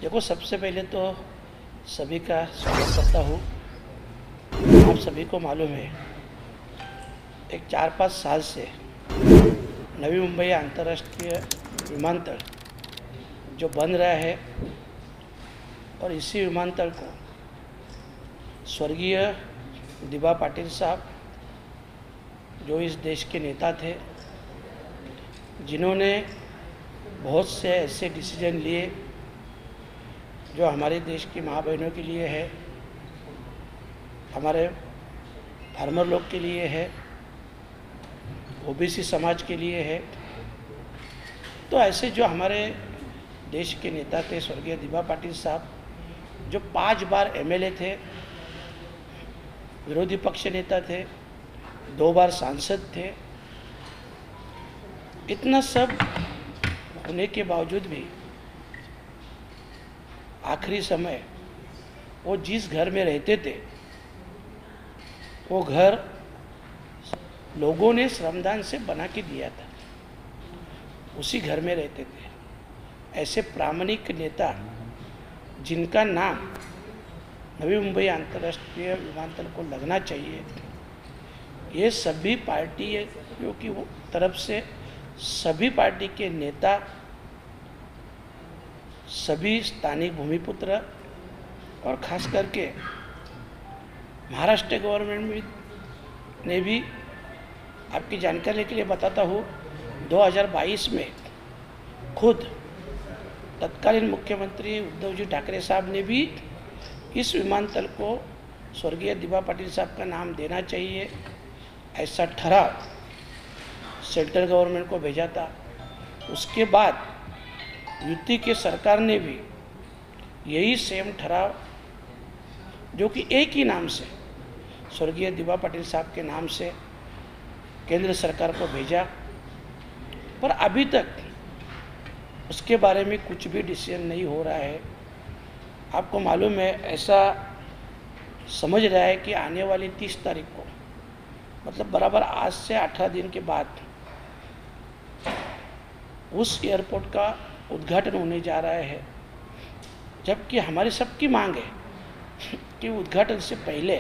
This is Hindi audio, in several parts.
देखो, सबसे पहले तो सभी का स्वागत करता हूँ। आप सभी को मालूम है, एक 4-5 साल से नवी मुंबई अंतर्राष्ट्रीय विमानतल जो बन रहा है, और इसी विमानतल को स्वर्गीय दिबा पाटिल साहब, जो इस देश के नेता थे, जिन्होंने बहुत से ऐसे डिसीजन लिए जो हमारे देश की माँ बहनों के लिए है, हमारे फार्मर लोग के लिए है, ओबीसी समाज के लिए है। तो ऐसे जो हमारे देश के नेता थे स्वर्गीय दिबा पाटिल साहब, जो 5 बार एमएलए थे, विरोधी पक्ष नेता थे, 2 बार सांसद थे, इतना सब होने के बावजूद भी आखिरी समय वो जिस घर में रहते थे, वो घर लोगों ने श्रमदान से बना के दिया था, उसी घर में रहते थे। ऐसे प्रामाणिक नेता जिनका नाम नवी मुंबई अंतर्राष्ट्रीय विमानतल को लगना चाहिए, ये सभी पार्टियों की तरफ से सभी पार्टी के नेता, सभी स्थानिक भूमिपुत्र और खास करके महाराष्ट्र गवर्नमेंट ने भी, आपकी जानकारी के लिए बताता हूँ, 2022 में खुद तत्कालीन मुख्यमंत्री उद्धव जी ठाकरे साहब ने भी इस विमानतल को स्वर्गीय दिबा पाटिल साहब का नाम देना चाहिए, ऐसा ठराव सेंट्रल गवर्नमेंट को भेजा था। उसके बाद यूपी के सरकार ने भी यही सेम ठराव, जो कि एक ही नाम से स्वर्गीय दिबा पाटिल साहब के नाम से केंद्र सरकार को भेजा, पर अभी तक उसके बारे में कुछ भी डिसीजन नहीं हो रहा है। आपको मालूम है, ऐसा समझ रहा है कि आने वाली 30 तारीख को, मतलब बराबर आज से 18 दिन के बाद, उस एयरपोर्ट का उद्घाटन होने जा रहा है, जबकि हमारी सबकी मांग है कि उद्घाटन से पहले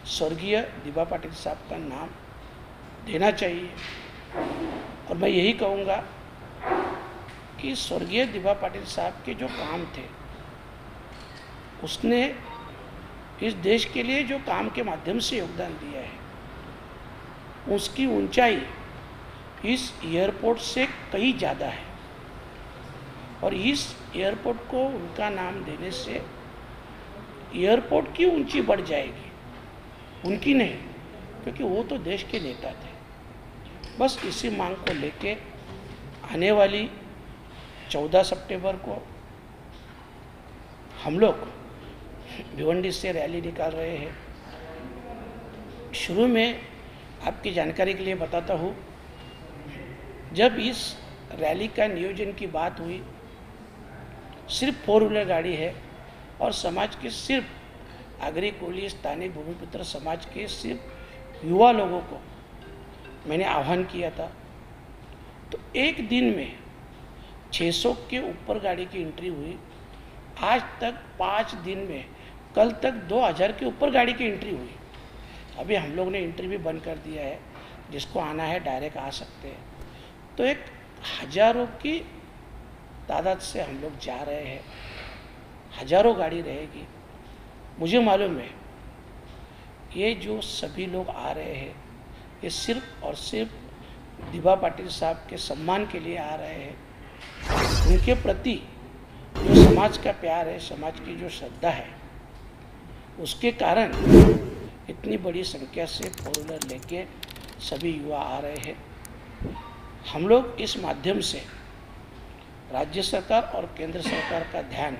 स्वर्गीय दिबा पाटिल साहब का नाम देना चाहिए। और मैं यही कहूँगा कि स्वर्गीय दिबा पाटिल साहब के जो काम थे, उसने इस देश के लिए जो काम के माध्यम से योगदान दिया है, उसकी ऊंचाई इस एयरपोर्ट से कहीं ज़्यादा है। और इस एयरपोर्ट को उनका नाम देने से एयरपोर्ट की ऊंची बढ़ जाएगी, उनकी नहीं, क्योंकि वो तो देश के नेता थे। बस इसी मांग को लेके आने वाली 14 सितंबर को हम लोग भिवंडी से रैली निकाल रहे हैं। शुरू में आपकी जानकारी के लिए बताता हूँ, जब इस रैली का नियोजन की बात हुई, सिर्फ 4 व्हीलर गाड़ी है और समाज के सिर्फ आगरी कोली स्थानिक भूमिपुत्र समाज के सिर्फ युवा लोगों को मैंने आह्वान किया था। तो एक दिन में 600 के ऊपर गाड़ी की एंट्री हुई। आज तक 5 दिन में, कल तक 2000 के ऊपर गाड़ी की एंट्री हुई। अभी हम लोग ने एंट्री भी बंद कर दिया है, जिसको आना है डायरेक्ट आ सकते हैं। तो एक हज़ारों की तादाद से हम लोग जा रहे हैं, हज़ारों गाड़ी रहेगी। मुझे मालूम है, ये जो सभी लोग आ रहे हैं, ये सिर्फ और सिर्फ दिबा पाटिल साहब के सम्मान के लिए आ रहे हैं। उनके प्रति जो समाज का प्यार है, समाज की जो श्रद्धा है, उसके कारण इतनी बड़ी संख्या से 4 व्हीलर लेके सभी युवा आ रहे हैं। हम लोग इस माध्यम से राज्य सरकार और केंद्र सरकार का ध्यान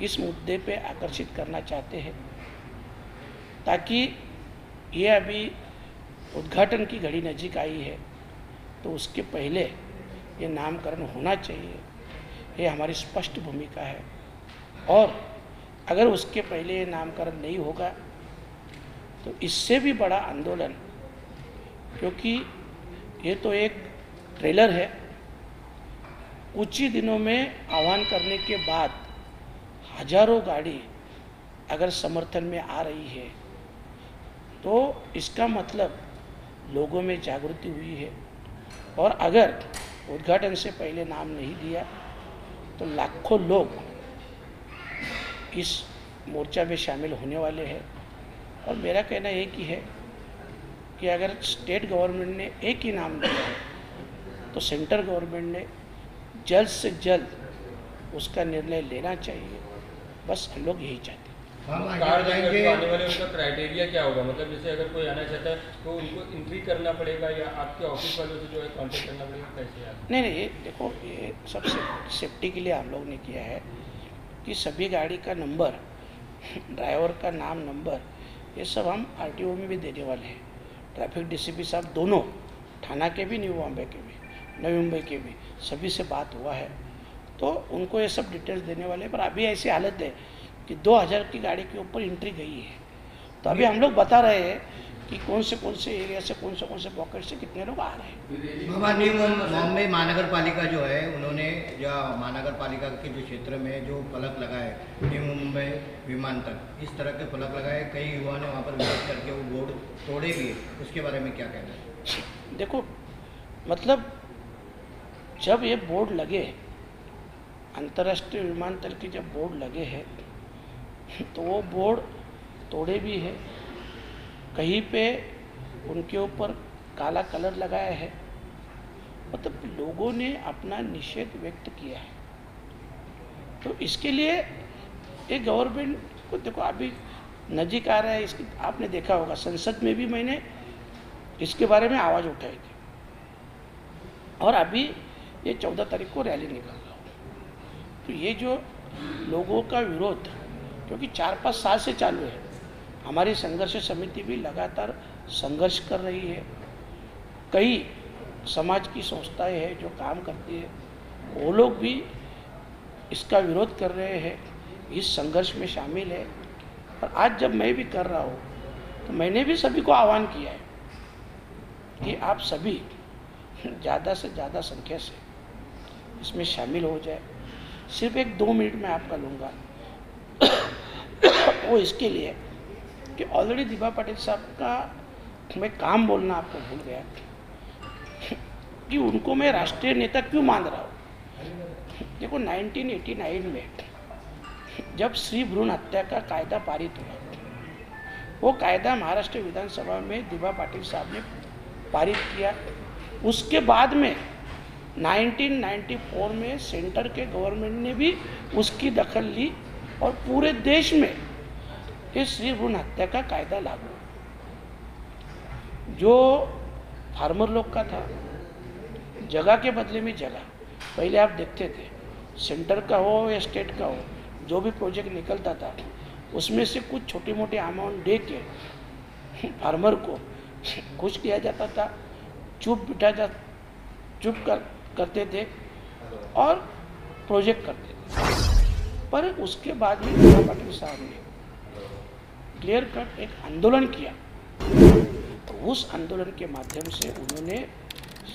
इस मुद्दे पे आकर्षित करना चाहते हैं, ताकि ये अभी उद्घाटन की घड़ी नज़दीक आई है, तो उसके पहले ये नामकरण होना चाहिए। ये हमारी स्पष्ट भूमिका है। और अगर उसके पहले ये नामकरण नहीं होगा, तो इससे भी बड़ा आंदोलन, क्योंकि ये तो एक ट्रेलर है, कुछ ही दिनों में आह्वान करने के बाद हजारों गाड़ी अगर समर्थन में आ रही है तो इसका मतलब लोगों में जागृति हुई है। और अगर उद्घाटन से पहले नाम नहीं दिया तो लाखों लोग इस मोर्चा में शामिल होने वाले हैं। और मेरा कहना एक ही है कि अगर स्टेट गवर्नमेंट ने एक ही नाम दिया है तो सेंट्रल गवर्नमेंट ने जल्द से जल्द उसका निर्णय लेना चाहिए। बस हम लोग यही चाहते हैं। आने वाले उनका क्राइटेरिया क्या होगा? मतलब जैसे अगर कोई आना चाहता है तो उनको एंट्री करना पड़ेगा या आपके ऑफिस वालों से जो है कांटेक्ट करना पड़ेगा, कैसे? नहीं, ये देखो, ये सब सेफ्टी के लिए हम लोग ने किया है कि सभी गाड़ी का नंबर, ड्राइवर का नाम, नंबर, ये सब हम आरटीओ में भी देने वाले हैं। ट्रैफिक डीसीपी साहब दोनों, थाना के भी, न्यू बॉम्बे के भी, नवी मुंबई के भी, सभी से बात हुआ है तो उनको ये सब डिटेल्स देने वाले हैं। पर अभी ऐसी हालत है कि 2000 की गाड़ी के ऊपर एंट्री गई है, तो अभी हम लोग बता रहे हैं कि कौन से एरिया से कौन से पॉकेट से कितने लोग आ रहे हैं। न्यू बॉम्बे महानगर पालिका जो है, उन्होंने या महानगर पालिका के जो क्षेत्र में जो फलक लगाए, न्यू मुंबई विमानतल, इस तरह के फलक लगाए, कई युवाओं ने वहाँ पर विरोध करके वो बोर्ड तोड़े भी है, उसके बारे में क्या कहना है? देखो, मतलब जब ये बोर्ड लगे, अंतर्राष्ट्रीय विमानतल के जब बोर्ड लगे हैं तो वो बोर्ड तोड़े भी है, कहीं पे उनके ऊपर काला कलर लगाया है। मतलब लोगों ने अपना निषेध व्यक्त किया है। तो इसके लिए एक गवर्नमेंट को, देखो अभी नजीक आ रहा है, इसकी आपने देखा होगा संसद में भी मैंने इसके बारे में आवाज़ उठाई थी। और अभी ये 14 तारीख को रैली निकल रहा हूँ। तो ये जो लोगों का विरोध, क्योंकि 4-5 साल से चालू है, हमारी संघर्ष समिति भी लगातार संघर्ष कर रही है। कई समाज की संस्थाएं हैं जो काम करती है, वो लोग भी इसका विरोध कर रहे हैं, इस संघर्ष में शामिल है। और आज जब मैं भी कर रहा हूँ तो मैंने भी सभी को आह्वान किया है कि आप सभी ज़्यादा से ज़्यादा संख्या से इसमें शामिल हो जाए। सिर्फ 1-2 मिनट में आपका लूँगा वो इसके लिए कि ऑलरेडी दिभा पाटिल साहब का मैं काम बोलना आपको भूल गया कि उनको मैं राष्ट्रीय नेता क्यों मान रहा हूँ। देखो 1989 में जब स्त्री भ्रूण हत्या का कायदा पारित हुआ, वो कायदा महाराष्ट्र विधानसभा में दिभा पाटिल साहब ने पारित किया। उसके बाद में 1994 में सेंटर के गवर्नमेंट ने भी उसकी दखल ली और पूरे देश में इस स्त्री भ्रूण हत्या का कायदा लागू। जो फार्मर लोग का था, जगह के बदले में जगह, पहले आप देखते थे सेंटर का हो या स्टेट का हो, जो भी प्रोजेक्ट निकलता था उसमें से कुछ छोटी मोटी अमाउंट दे के फार्मर को खुश किया जाता था, चुप करते थे और प्रोजेक्ट करते थे। पर उसके बाद में दिभा पाटिल साहब ने क्लियर कट एक आंदोलन किया। तो उस आंदोलन के माध्यम से उन्होंने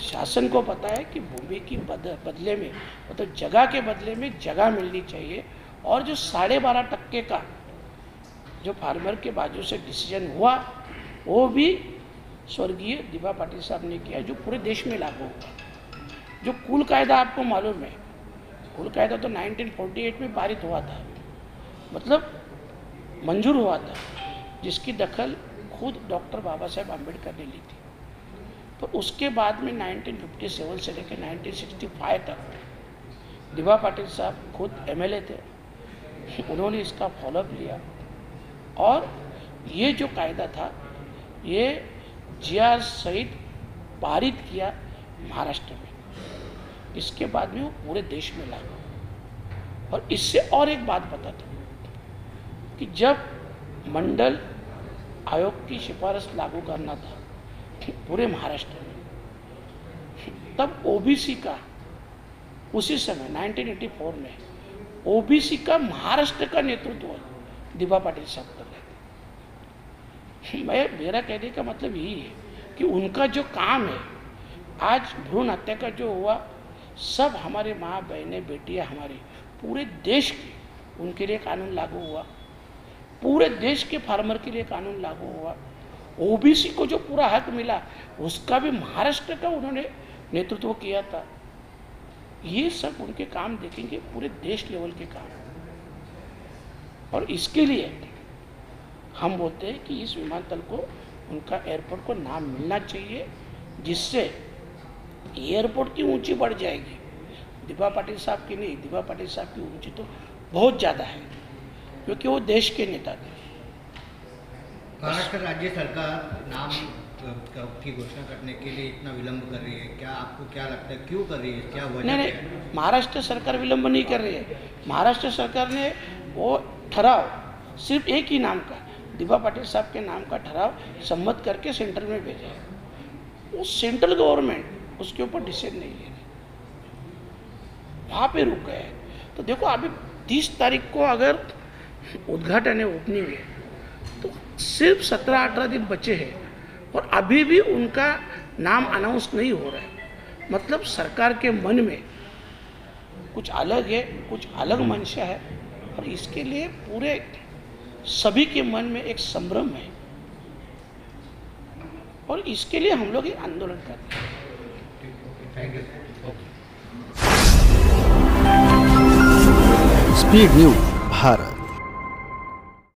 शासन को पता है कि भूमि की बदले में, मतलब जगह के बदले में जगह मिलनी चाहिए। और जो 12.5% का जो फार्मर के बाजू से डिसीजन हुआ, वो भी स्वर्गीय दिभा पाटिल साहब ने किया, जो पूरे देश में लागू हुआ। जो कुल कायदा आपको मालूम है, कुल कायदा तो 1948 में पारित हुआ था, मतलब मंजूर हुआ था, जिसकी दखल खुद डॉक्टर बाबा साहेब आम्बेडकर ने ली थी। तो उसके बाद में 1957 से लेकर 1965 तक दिभा पाटिल साहब खुद MLA थे, उन्होंने इसका फॉलोअप लिया। और ये जो कायदा था, ये GR सहित पारित किया महाराष्ट्र में। इसके बाद में वो पूरे देश में लागू। और इससे और एक बात बता दूं कि जब मंडल आयोग की सिफारिश लागू करना था पूरे महाराष्ट्र में, तब OBC का उसी समय 1984 में OBC का महाराष्ट्र का नेतृत्व दिभा पाटिल साहब कर रहे थे। मेरा कहने का मतलब यही है कि उनका जो काम है, आज भ्रूण हत्या का जो हुआ सब हमारे माँ बहनें बेटियाँ हमारी पूरे देश की, उनके लिए कानून लागू हुआ। पूरे देश के फार्मर के लिए कानून लागू हुआ। ओबीसी को जो पूरा हक मिला उसका भी महाराष्ट्र का उन्होंने नेतृत्व किया था। ये सब उनके काम देखेंगे, पूरे देश लेवल के काम। और इसके लिए हम बोलते हैं कि इस विमानतल को, उनका एयरपोर्ट को नाम मिलना चाहिए, जिससे एयरपोर्ट की ऊंची बढ़ जाएगी। दिबा पाटिल साहब की नहीं, दिबा पाटिल साहब की ऊंची तो बहुत ज़्यादा है, क्योंकि वो देश के नेता थे। महाराष्ट्र राज्य सरकार नाम की घोषणा करने के लिए इतना विलंब कर रही है, क्या आपको क्या लगता है, क्यों कर रही है, क्या वजह नहीं, है? महाराष्ट्र सरकार विलंब नहीं कर रही है। महाराष्ट्र सरकार ने वो ठराव सिर्फ एक ही नाम का, दिबा पाटिल साहब के नाम का ठराव सम्मत करके सेंटर में भेजा है। वो सेंट्रल गवर्नमेंट उसके ऊपर डिसीजन नहीं ले रही, वहाँ पे रुक गए। तो देखो अभी 30 तारीख को अगर उद्घाटन है, ओपनिंग है, तो सिर्फ 17-18 दिन बचे हैं और अभी भी उनका नाम अनाउंस नहीं हो रहा है। मतलब सरकार के मन में कुछ अलग है, कुछ अलग मंशा है, और इसके लिए पूरे सभी के मन में एक संभ्रम है, और इसके लिए हम लोग एक आंदोलन करते हैं। Thank you. Speed news Bharat.